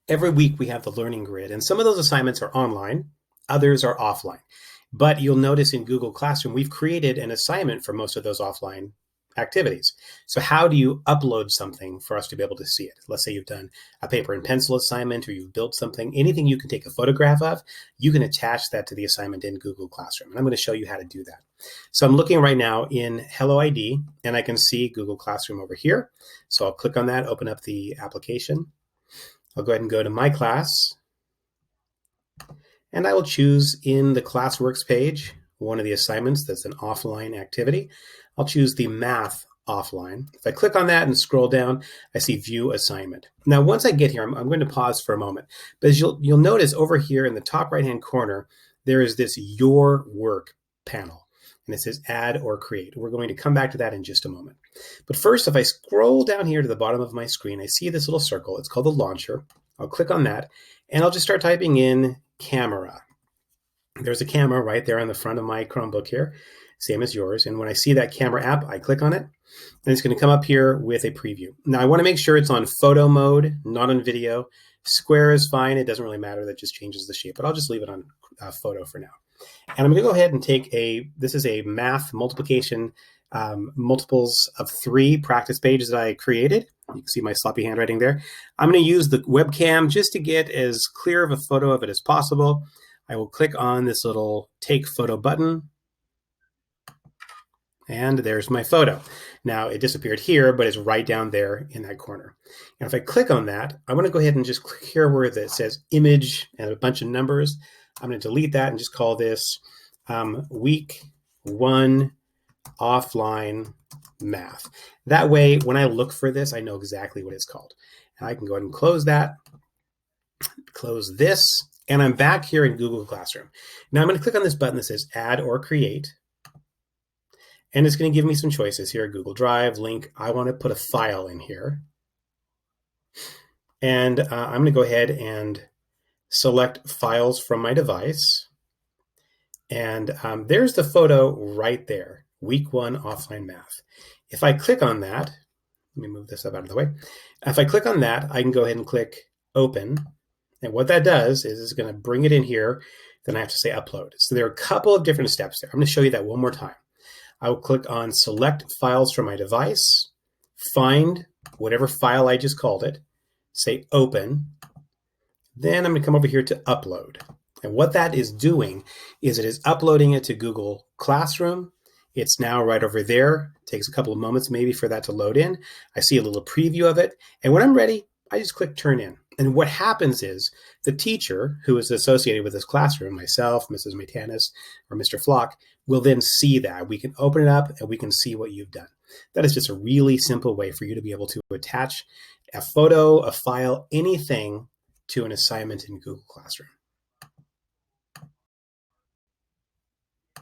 Every week we have the learning grid, and some of those assignments are online, others are offline. But you'll notice in Google Classroom, we've created an assignment for most of those offline activities. So how do you upload something for us to be able to see it? Let's say you've done a paper and pencil assignment, or you've built something, anything you can take a photograph of, you can attach that to the assignment in Google Classroom. And I'm going to show you how to do that. So I'm looking right now in Hello ID, and I can see Google Classroom over here. So I'll click on that, open up the application. I'll go ahead and go to My Class, and I will choose in the Classworks page one of the assignments that's an offline activity. I'll choose the Math offline. If I click on that and scroll down, I see View Assignment. Now, once I get here, I'm going to pause for a moment, but as you'll notice over here in the top right-hand corner, there is this Your Work panel, and it says Add or Create. We're going to come back to that in just a moment. But first, if I scroll down here to the bottom of my screen, I see this little circle. It's called the launcher. I'll click on that, and I'll just start typing in camera. There's a camera right there on the front of my Chromebook here, same as yours. And when I see that camera app, I click on it, and it's going to come up here with a preview. Now, I want to make sure it's on photo mode, not on video. Square is fine. It doesn't really matter. That just changes the shape, but I'll just leave it on photo for now. And I'm going to go ahead and take this is a math multiplication, multiples of 3 practice pages that I created. You can see my sloppy handwriting there. I'm going to use the webcam just to get as clear of a photo of it as possible. I will click on this little Take Photo button, and there's my photo. Now, it disappeared here, but it's right down there in that corner. And if I click on that, I want to go ahead and just click here where it says Image and a bunch of numbers. I'm going to delete that and just call this Week 1 Offline Math. That way, when I look for this, I know exactly what it's called. And I can go ahead and close that, close this, and I'm back here in Google Classroom. Now I'm going to click on this button that says Add or Create, and it's going to give me some choices here. Google Drive, link. I want to put a file in here, and I'm going to go ahead and select Files from my device, and there's the photo right there, Week 1 Offline Math. If I click on that, let me move this up out of the way. If I click on that, I can go ahead and click Open. And what that does is it's going to bring it in here. Then I have to say Upload. So there are a couple of different steps there. I'm going to show you that one more time. I will click on Select Files from my device, find whatever file I just called it, say Open. Then I'm going to come over here to Upload. And what that is doing is it is uploading it to Google Classroom. It's now right over there. It takes a couple of moments maybe for that to load in. I see a little preview of it. And when I'm ready, I just click Turn In. And what happens is the teacher who is associated with this classroom, myself, Mrs. Matanis, or Mr. Flock, will then see that. We can open it up and we can see what you've done. That is just a really simple way for you to be able to attach a photo, a file, anything to an assignment in Google Classroom.